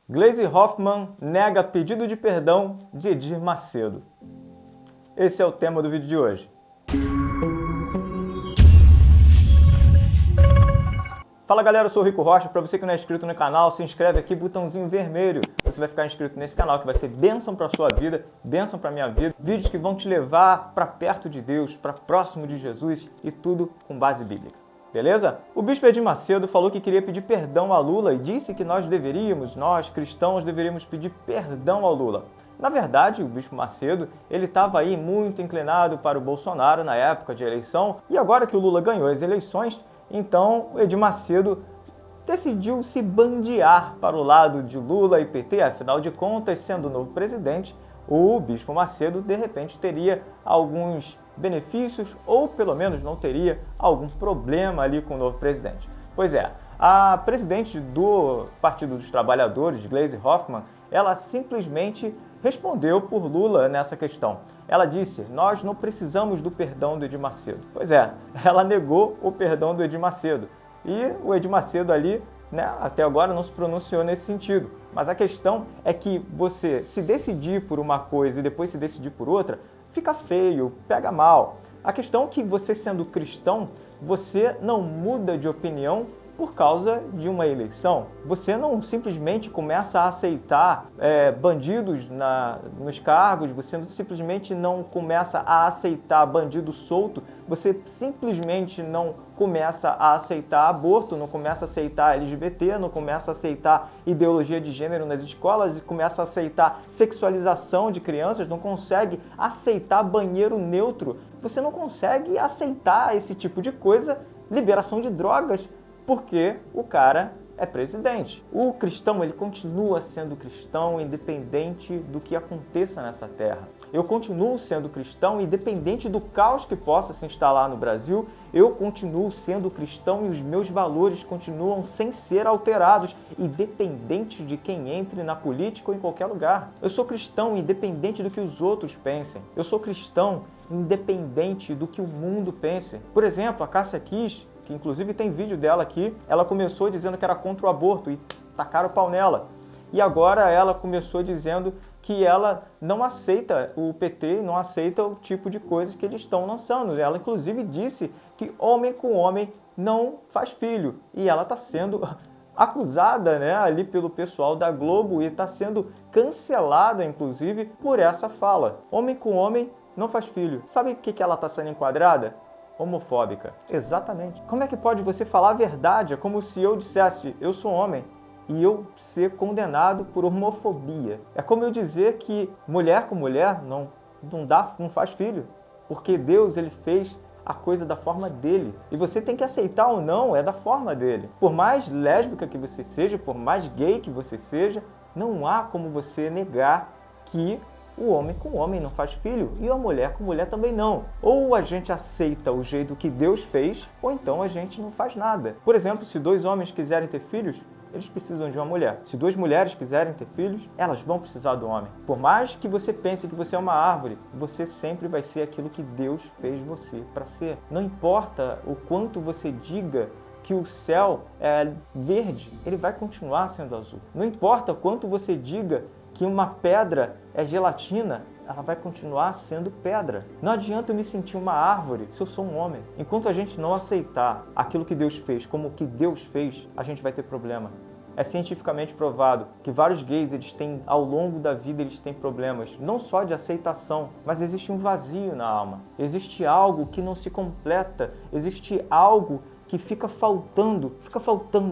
Gleisi Hoffmann nega pedido de perdão de Edir Macedo. Esse é o tema do vídeo de hoje. Fala galera, eu sou o Rico Rocha. Para você que não é inscrito no canal, se inscreve aqui, botãozinho vermelho. Você vai ficar inscrito nesse canal que vai ser bênção para a sua vida, bênção para a minha vida. Vídeos que vão te levar para perto de Deus, para próximo de Jesus e tudo com base bíblica. Beleza? O bispo Edir Macedo falou que queria pedir perdão a Lula e disse que nós cristãos, deveríamos pedir perdão ao Lula. Na verdade, o bispo Macedo, ele estava aí muito inclinado para o Bolsonaro na época de eleição e agora que o Lula ganhou as eleições, então o Edir Macedo decidiu se bandear para o lado de Lula e PT, afinal de contas, sendo o novo presidente, o bispo Macedo, de repente, teria alguns benefícios ou, pelo menos, não teria algum problema ali com o novo presidente. Pois é, a presidente do Partido dos Trabalhadores, Gleisi Hoffmann, ela simplesmente respondeu por Lula nessa questão. Ela disse, nós não precisamos do perdão do Edir Macedo. Pois é, ela negou o perdão do Edir Macedo. E o Edir Macedo ali, até agora não se pronunciou nesse sentido. Mas a questão é que você se decidir por uma coisa e depois se decidir por outra, fica feio, pega mal. A questão é que você sendo cristão, você não muda de opinião por causa de uma eleição. Você não simplesmente começa a aceitar bandidos nos cargos, você simplesmente não começa a aceitar bandido solto, você simplesmente não começa a aceitar aborto, não começa a aceitar LGBT, não começa a aceitar ideologia de gênero nas escolas, começa a aceitar sexualização de crianças, não consegue aceitar banheiro neutro, você não consegue aceitar esse tipo de coisa, liberação de drogas, porque o cara é presidente. O cristão, ele continua sendo cristão independente do que aconteça nessa terra. Eu continuo sendo cristão independente do caos que possa se instalar no Brasil, eu continuo sendo cristão e os meus valores continuam sem ser alterados, independente de quem entre na política ou em qualquer lugar. Eu sou cristão independente do que os outros pensem. Eu sou cristão independente do que o mundo pense. Por exemplo, a Cássia Kiss, que inclusive tem vídeo dela aqui, ela começou dizendo que era contra o aborto e tacaram o pau nela. E agora ela começou dizendo que ela não aceita o PT, não aceita o tipo de coisas que eles estão lançando. Ela inclusive disse que homem com homem não faz filho. E ela está sendo acusada ali pelo pessoal da Globo e está sendo cancelada, inclusive, por essa fala. Homem com homem não faz filho. Sabe o que ela está sendo enquadrada? Homofóbica. Exatamente. Como é que pode você falar a verdade? É como se eu dissesse, eu sou homem, e eu ser condenado por homofobia. É como eu dizer que mulher com mulher não faz filho, porque Deus ele fez a coisa da forma dele. E você tem que aceitar ou não, é da forma dele. Por mais lésbica que você seja, por mais gay que você seja, não há como você negar que o homem com homem não faz filho e a mulher com mulher também não. Ou a gente aceita o jeito que Deus fez, ou então a gente não faz nada. Por exemplo, se dois homens quiserem ter filhos, eles precisam de uma mulher. Se duas mulheres quiserem ter filhos, elas vão precisar do homem. Por mais que você pense que você é uma árvore, você sempre vai ser aquilo que Deus fez você para ser. Não importa o quanto você diga que o céu é verde, ele vai continuar sendo azul. Não importa quanto você diga que uma pedra é gelatina, ela vai continuar sendo pedra. Não adianta eu me sentir uma árvore se eu sou um homem. Enquanto a gente não aceitar aquilo que Deus fez como o que Deus fez, a gente vai ter problema. É cientificamente provado que vários gays, ao longo da vida, eles têm problemas, não só de aceitação, mas existe um vazio na alma. Existe algo que não se completa, existe algo que fica faltando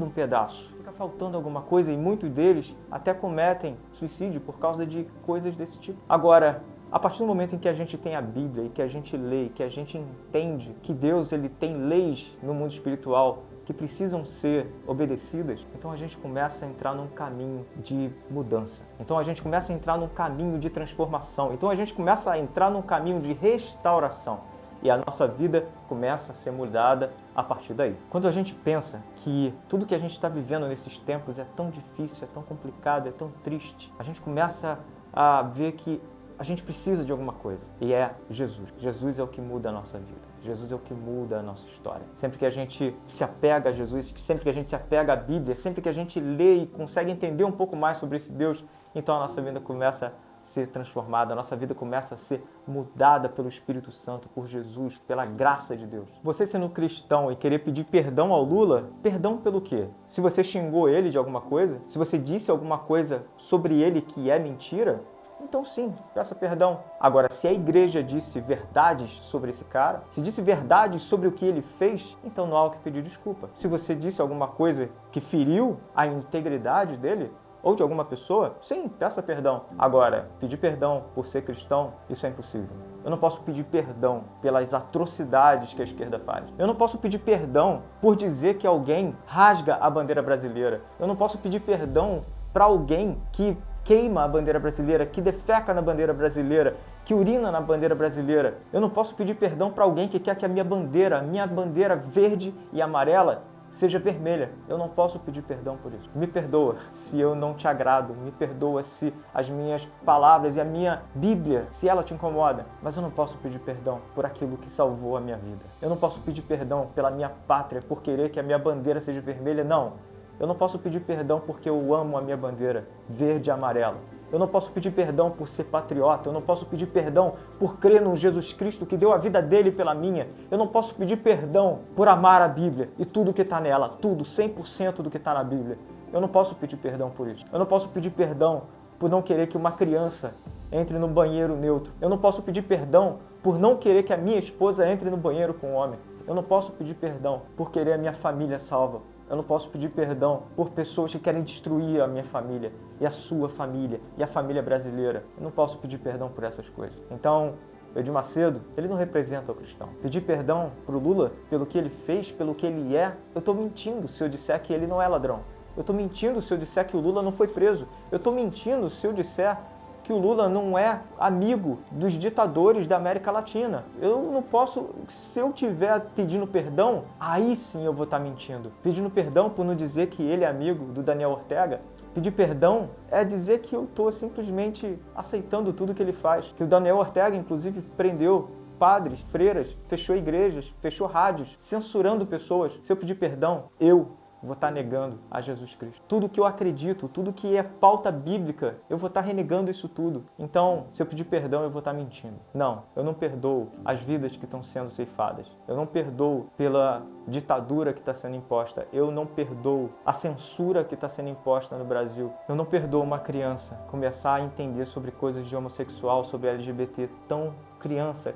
um pedaço. Faltando alguma coisa e muitos deles até cometem suicídio por causa de coisas desse tipo. Agora, a partir do momento em que a gente tem a Bíblia e que a gente lê, que a gente entende que Deus ele tem leis no mundo espiritual que precisam ser obedecidas, então a gente começa a entrar num caminho de mudança. Então a gente começa a entrar num caminho de transformação. Então a gente começa a entrar num caminho de restauração. E a nossa vida começa a ser mudada a partir daí. Quando a gente pensa que tudo que a gente está vivendo nesses tempos é tão difícil, é tão complicado, é tão triste, a gente começa a ver que a gente precisa de alguma coisa. E é Jesus. Jesus é o que muda a nossa vida. Jesus é o que muda a nossa história. Sempre que a gente se apega a Jesus, sempre que a gente se apega à Bíblia, sempre que a gente lê e consegue entender um pouco mais sobre esse Deus, então a nossa vida começa a ser transformada, a nossa vida começa a ser mudada pelo Espírito Santo, por Jesus, pela graça de Deus. Você sendo cristão e querer pedir perdão ao Lula, perdão pelo quê? Se você xingou ele de alguma coisa, se você disse alguma coisa sobre ele que é mentira, então sim, peça perdão. Agora, se a igreja disse verdades sobre esse cara, se disse verdades sobre o que ele fez, então não há o que pedir desculpa. Se você disse alguma coisa que feriu a integridade dele, ou de alguma pessoa, sim, peça perdão. Agora, pedir perdão por ser cristão, isso é impossível. Eu não posso pedir perdão pelas atrocidades que a esquerda faz. Eu não posso pedir perdão por dizer que alguém rasga a bandeira brasileira. Eu não posso pedir perdão para alguém que queima a bandeira brasileira, que defeca na bandeira brasileira, que urina na bandeira brasileira. Eu não posso pedir perdão para alguém que quer que a minha bandeira verde e amarela, seja vermelha. Eu não posso pedir perdão por isso. Me perdoa se eu não te agrado. Me perdoa se as minhas palavras e a minha Bíblia, se ela te incomoda. Mas eu não posso pedir perdão por aquilo que salvou a minha vida. Eu não posso pedir perdão pela minha pátria, por querer que a minha bandeira seja vermelha. Não. Eu não posso pedir perdão porque eu amo a minha bandeira verde e amarela. Eu não posso pedir perdão por ser patriota. Eu não posso pedir perdão por crer num Jesus Cristo que deu a vida dele pela minha. Eu não posso pedir perdão por amar a Bíblia e tudo que está nela. Tudo, 100% do que está na Bíblia. Eu não posso pedir perdão por isso. Eu não posso pedir perdão por não querer que uma criança entre no banheiro neutro. Eu não posso pedir perdão por não querer que a minha esposa entre no banheiro com um homem. Eu não posso pedir perdão por querer a minha família salva. Eu não posso pedir perdão por pessoas que querem destruir a minha família e a sua família e a família brasileira. Eu não posso pedir perdão por essas coisas. Então, Edir Macedo, ele não representa o cristão. Pedir perdão para o Lula pelo que ele fez, pelo que ele é, eu estou mentindo se eu disser que ele não é ladrão. Eu estou mentindo se eu disser que o Lula não foi preso. Eu estou mentindo se eu disser que o Lula não é amigo dos ditadores da América Latina. Eu não posso, se eu estiver pedindo perdão, aí sim eu vou estar mentindo. Pedindo perdão por não dizer que ele é amigo do Daniel Ortega. Pedir perdão é dizer que eu estou simplesmente aceitando tudo que ele faz. Que o Daniel Ortega, inclusive, prendeu padres, freiras, fechou igrejas, fechou rádios, censurando pessoas. Se eu pedir perdão, eu vou estar negando a Jesus Cristo. Tudo que eu acredito, tudo que é pauta bíblica, eu vou estar renegando isso tudo. Então, se eu pedir perdão, eu vou estar mentindo. Não, eu não perdoo as vidas que estão sendo ceifadas. Eu não perdoo pela ditadura que está sendo imposta. Eu não perdoo a censura que está sendo imposta no Brasil. Eu não perdoo uma criança começar a entender sobre coisas de homossexual, sobre LGBT tão criança.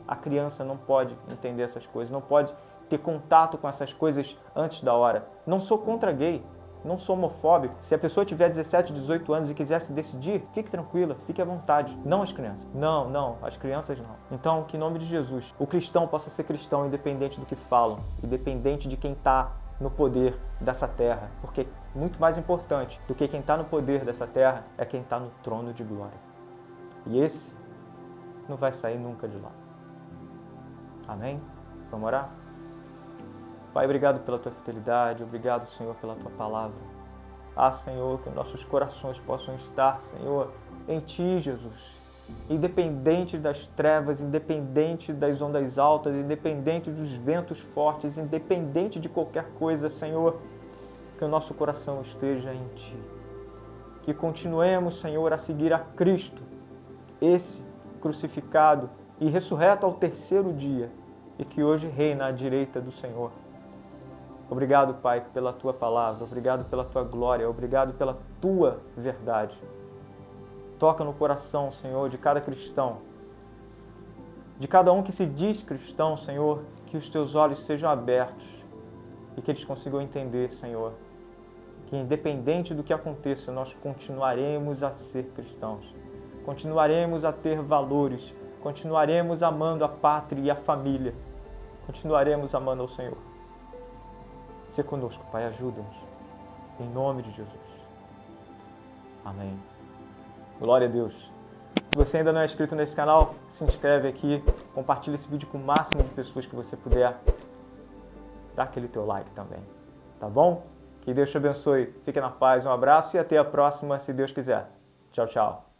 A criança não pode entender essas coisas, não pode ter contato com essas coisas antes da hora. Não sou contra gay, não sou homofóbico. Se a pessoa tiver 17, 18 anos e quiser se decidir, fique tranquila, fique à vontade. Não as crianças. Não, as crianças não. Então, que em nome de Jesus, o cristão possa ser cristão independente do que falam, independente de quem está no poder dessa terra. Porque muito mais importante do que quem está no poder dessa terra é quem está no trono de glória. E esse não vai sair nunca de lá. Amém? Vamos orar? Pai, obrigado pela Tua fidelidade, obrigado, Senhor, pela Tua palavra. Senhor, que nossos corações possam estar, Senhor, em Ti, Jesus. Independente das trevas, independente das ondas altas, independente dos ventos fortes, independente de qualquer coisa, Senhor, que o nosso coração esteja em Ti. Que continuemos, Senhor, a seguir a Cristo, esse crucificado e ressurreto ao terceiro dia, e que hoje reina à direita do Senhor. Obrigado, Pai, pela Tua palavra, obrigado pela Tua glória, obrigado pela Tua verdade. Toca no coração, Senhor, de cada cristão, de cada um que se diz cristão, Senhor, que os Teus olhos sejam abertos e que eles consigam entender, Senhor, que independente do que aconteça, nós continuaremos a ser cristãos, continuaremos a ter valores, continuaremos amando a pátria e a família, continuaremos amando ao Senhor. Se conosco, Pai, ajuda-nos. Em nome de Jesus. Amém. Glória a Deus. Se você ainda não é inscrito nesse canal, se inscreve aqui, compartilha esse vídeo com o máximo de pessoas que você puder. Dá aquele teu like também, tá bom? Que Deus te abençoe. Fique na paz, um abraço e até a próxima, se Deus quiser. Tchau, tchau.